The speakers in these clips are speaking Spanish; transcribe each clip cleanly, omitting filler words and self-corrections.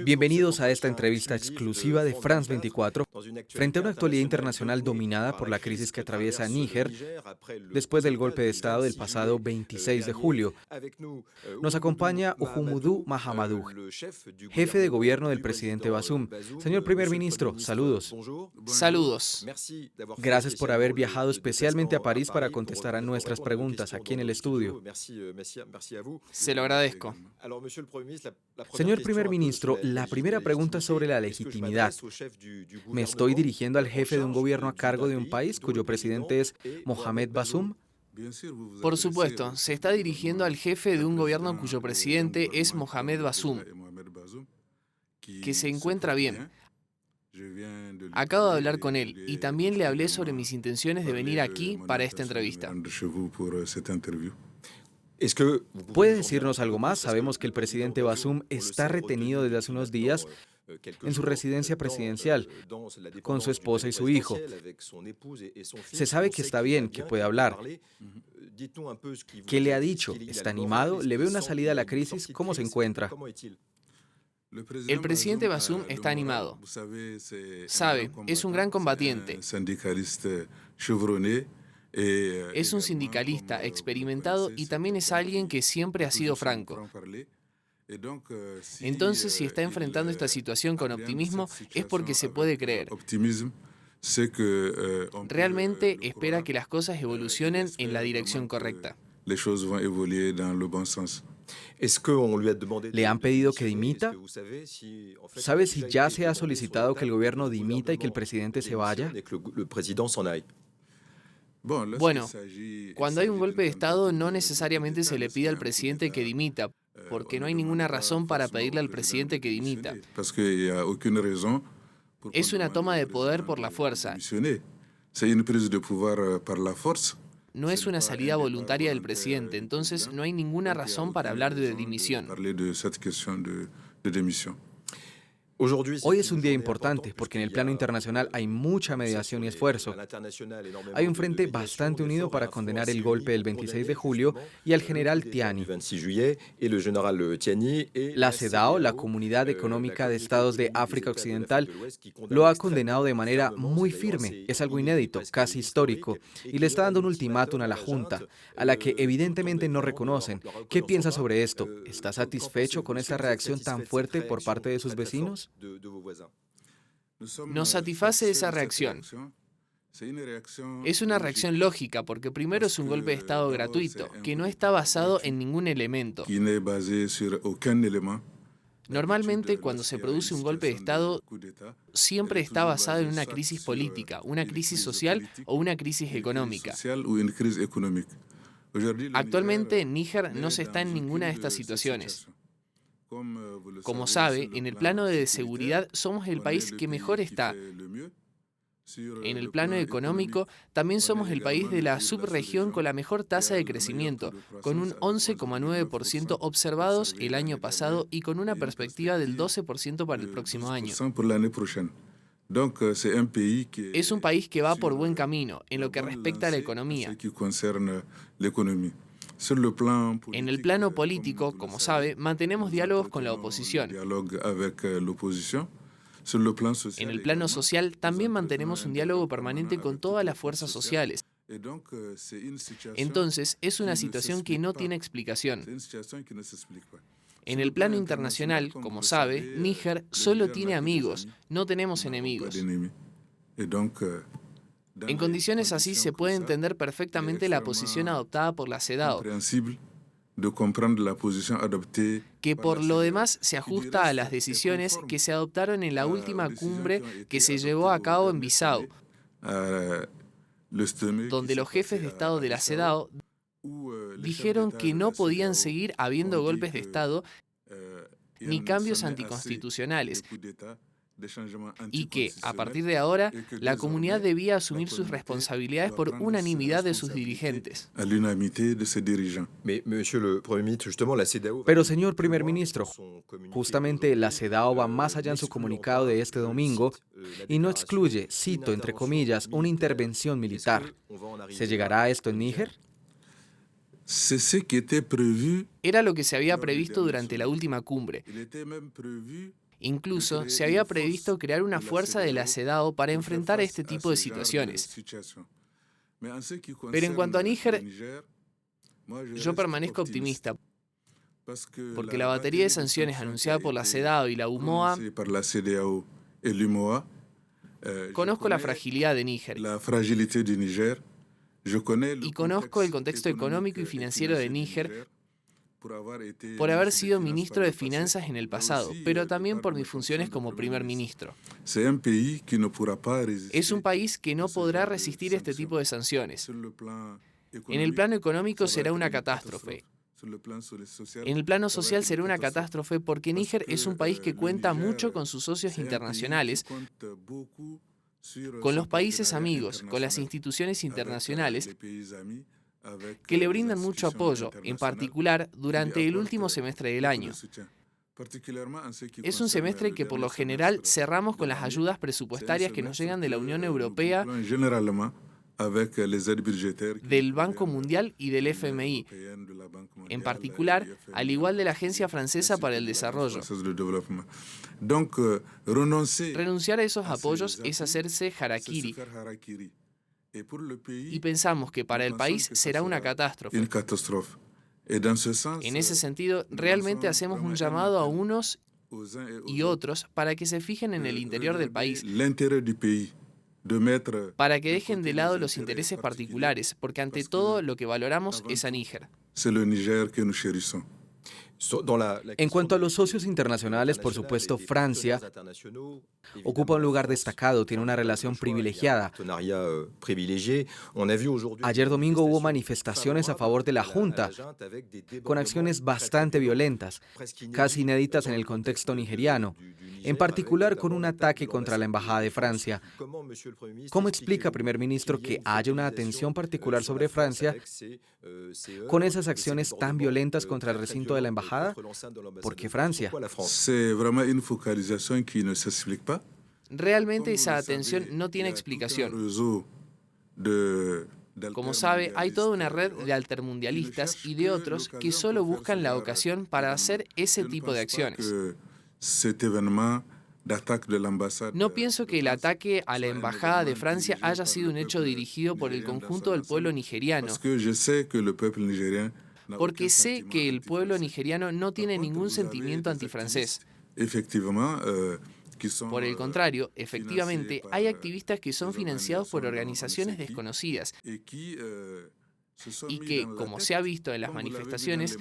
Bienvenidos a esta entrevista exclusiva de France 24 frente a una actualidad internacional dominada por la crisis que atraviesa Níger después del golpe de Estado del pasado 26 de julio. Nos acompaña Oumoudou Mahamadou, jefe de gobierno del presidente Bazoum. Señor primer ministro, saludos. Saludos. Gracias por haber viajado especialmente a París para contestar a nuestras preguntas aquí en el estudio. Se lo agradezco. Señor primer ministro, la primera pregunta es sobre la legitimidad. ¿Me estoy dirigiendo al jefe de un gobierno a cargo de un país cuyo presidente es Mohamed Bazoum? Por supuesto, se está dirigiendo al jefe de un gobierno cuyo presidente es Mohamed Bazoum, que se encuentra bien. Acabo de hablar con él y también le hablé sobre mis intenciones de venir aquí para esta entrevista. ¿Puede decirnos algo más? Sabemos que el presidente Bazoum está retenido desde hace unos días en su residencia presidencial con su esposa y su hijo. Se sabe que está bien, que puede hablar. ¿Qué le ha dicho? ¿Está animado? ¿Le ve una salida a la crisis? ¿Cómo se encuentra? El presidente Bazoum está animado. Sabe, es un gran combatiente. Es un sindicalista experimentado y también es alguien que siempre ha sido franco. Entonces, si está enfrentando esta situación con optimismo, es porque se puede creer. Realmente espera que las cosas evolucionen en la dirección correcta. ¿Le han pedido que dimita? ¿Sabe si ya se ha solicitado que el gobierno dimita y que el presidente se vaya? Bueno, cuando hay un golpe de Estado no necesariamente se le pide al presidente que dimita, porque no hay ninguna razón para pedirle al presidente que dimita. Es una toma de poder por la fuerza. No es una salida voluntaria del presidente, entonces no hay ninguna razón para hablar de dimisión. Hoy es un día importante porque en el plano internacional hay mucha mediación y esfuerzo. Hay un frente bastante unido para condenar el golpe del 26 de julio y al general Tiani. La CEDAW, la Comunidad Económica de Estados de África Occidental, lo ha condenado de manera muy firme. Es algo inédito, casi histórico, y le está dando un ultimátum a la Junta, a la que evidentemente no reconocen. ¿Qué piensa sobre esto? ¿Está satisfecho con esta reacción tan fuerte por parte de sus vecinos? Nos satisface esa reacción. Es una reacción lógica porque primero es un golpe de Estado gratuito, que no está basado en ningún elemento. Normalmente, cuando se produce un golpe de Estado, siempre está basado en una crisis política, una crisis social o una crisis económica. Actualmente, Níger no se está en ninguna de estas situaciones. Como sabe, en el plano de seguridad somos el país que mejor está. En el plano económico, también somos el país de la subregión con la mejor tasa de crecimiento, con un 11,9% observados el año pasado y con una perspectiva del 12% para el próximo año. Es un país que va por buen camino en lo que respecta a la economía. En el plano político, como sabe, mantenemos diálogos con la oposición. En el plano social, también mantenemos un diálogo permanente con todas las fuerzas sociales. Entonces, es una situación que no tiene explicación. En el plano internacional, como sabe, Níger solo tiene amigos, no tenemos enemigos. En condiciones así se puede entender perfectamente la posición adoptada por la CEDAW, que por lo demás se ajusta a las decisiones que se adoptaron en la última cumbre que se llevó a cabo en Bissau, donde los jefes de Estado de la CEDAW dijeron que no podían seguir habiendo golpes de Estado ni cambios anticonstitucionales, y que, a partir de ahora, la comunidad debía asumir sus responsabilidades por unanimidad de sus dirigentes. Pero, señor primer ministro, justamente la CEDAW va más allá en su comunicado de este domingo y no excluye, cito entre comillas, una intervención militar. ¿Se llegará a esto en Níger? C'est ce qui était prévu. Era lo que se había previsto durante la última cumbre. Il était même prévu. Incluso se había previsto crear una fuerza de la CEDAW para enfrentar este tipo de situaciones. Pero en cuanto a Níger, yo permanezco optimista, porque la batería de sanciones anunciada por la CEDAW y la UMOA, conozco la fragilidad de Níger y conozco el contexto económico y financiero de Níger por haber sido ministro de Finanzas en el pasado, pero también por mis funciones como primer ministro. Es un país que no podrá resistir este tipo de sanciones. En el plano económico será una catástrofe. En el plano social será una catástrofe porque Níger es un país que cuenta mucho con sus socios internacionales, con los países amigos, con las instituciones internacionales que le brindan mucho apoyo, en particular durante el último semestre del año. Es un semestre que por lo general cerramos con las ayudas presupuestarias que nos llegan de la Unión Europea, del Banco Mundial y del FMI, en particular, al igual de la Agencia Francesa para el Desarrollo. Renunciar a esos apoyos es hacerse harakiri. Y pensamos que para el país será una catástrofe. En ese sentido, realmente hacemos un llamado a unos y otros para que se fijen en el interior del país, para que dejen de lado los intereses particulares, porque ante todo lo que valoramos es a Níger. En cuanto a los socios internacionales, por supuesto, Francia ocupa un lugar destacado, tiene una relación privilegiada. Ayer domingo hubo manifestaciones a favor de la Junta, con acciones bastante violentas, casi inéditas en el contexto nigeriano, en particular con un ataque contra la Embajada de Francia. ¿Cómo explica, primer ministro, que haya una atención particular sobre Francia con esas acciones tan violentas contra el recinto de la Embajada? ¿Por qué Francia? Realmente esa atención no tiene explicación. Como sabe, hay toda una red de altermundialistas y de otros que solo buscan la ocasión para hacer ese tipo de acciones. No pienso que el ataque a la Embajada de Francia haya sido un hecho dirigido por el conjunto del pueblo nigeriano, porque sé que el pueblo nigeriano no tiene ningún sentimiento antifrancés. Por el contrario, efectivamente, hay activistas que son financiados por organizaciones desconocidas y que, como se ha visto en las manifestaciones,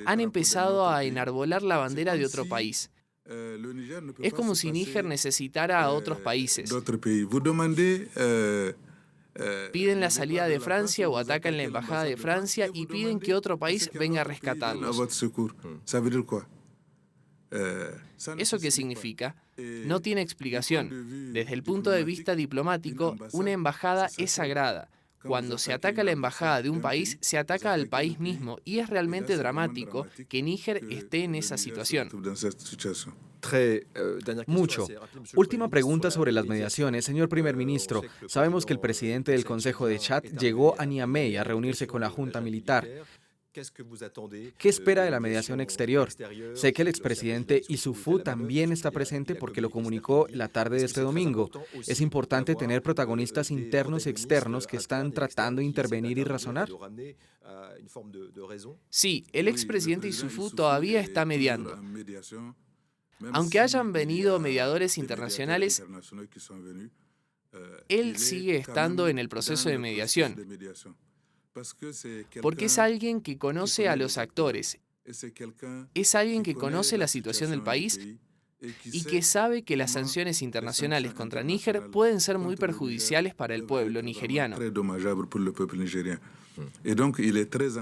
han empezado a enarbolar la bandera de otro país. Es como si Níger necesitara a otros países. Piden la salida de Francia o atacan la embajada de Francia y piden que otro país venga a rescatarlos. ¿Eso qué significa? No tiene explicación. Desde el punto de vista diplomático, una embajada es sagrada. Cuando se ataca la embajada de un país, se ataca al país mismo y es realmente dramático que Níger esté en esa situación. Mucho. Última pregunta sobre las mediaciones. Señor primer ministro, sabemos que el presidente del Consejo de Chad llegó a Niamey a reunirse con la Junta Militar. ¿Qué espera de la mediación exterior? Sé que el expresidente Issoufou también está presente porque lo comunicó la tarde de este domingo. Es importante tener protagonistas internos y externos que están tratando de intervenir y razonar. Sí, el expresidente Issoufou todavía está mediando. Aunque hayan venido mediadores internacionales, él sigue estando en el proceso de mediación, porque es alguien que conoce a los actores, es alguien que conoce la situación del país y que sabe que las sanciones internacionales contra Níger pueden ser muy perjudiciales para el pueblo nigeriano.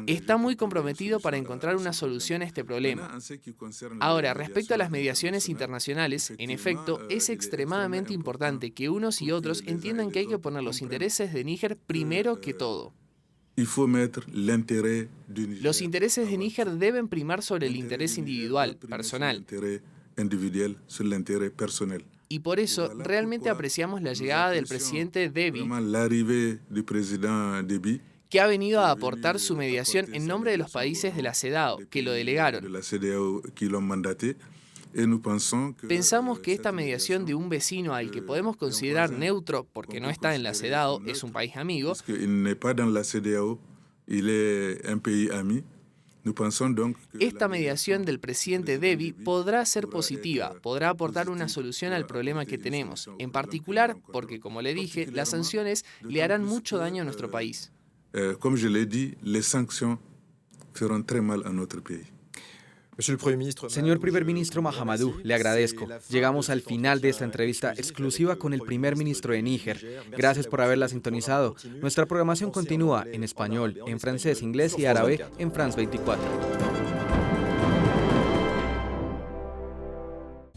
Está muy comprometido para encontrar una solución a este problema. Ahora, respecto a las mediaciones internacionales, en efecto, es extremadamente importante que unos y otros entiendan que hay que poner los intereses de Níger primero que todo. Los intereses de Níger deben primar sobre el interés individual, personal. Y por eso realmente apreciamos la llegada del presidente Déby, que ha venido a aportar su mediación en nombre de los países de la CEDAW, que lo delegaron. Pensamos que esta mediación de un vecino al que podemos considerar neutro porque no está en la CEDAW, es un país amigo, esta mediación del presidente Déby podrá ser positiva, podrá aportar una solución al problema que tenemos, en particular porque, como le dije, las sanciones le harán mucho daño a nuestro país. Comme je l'ai dit, les sanctions feront très mal à notre pays. Señor Primer Ministro Mahamadou, le agradezco. Llegamos al final de esta entrevista exclusiva con el primer ministro de Níger. Gracias por haberla sintonizado. Nuestra programación continúa en español, en francés, inglés y árabe en France 24.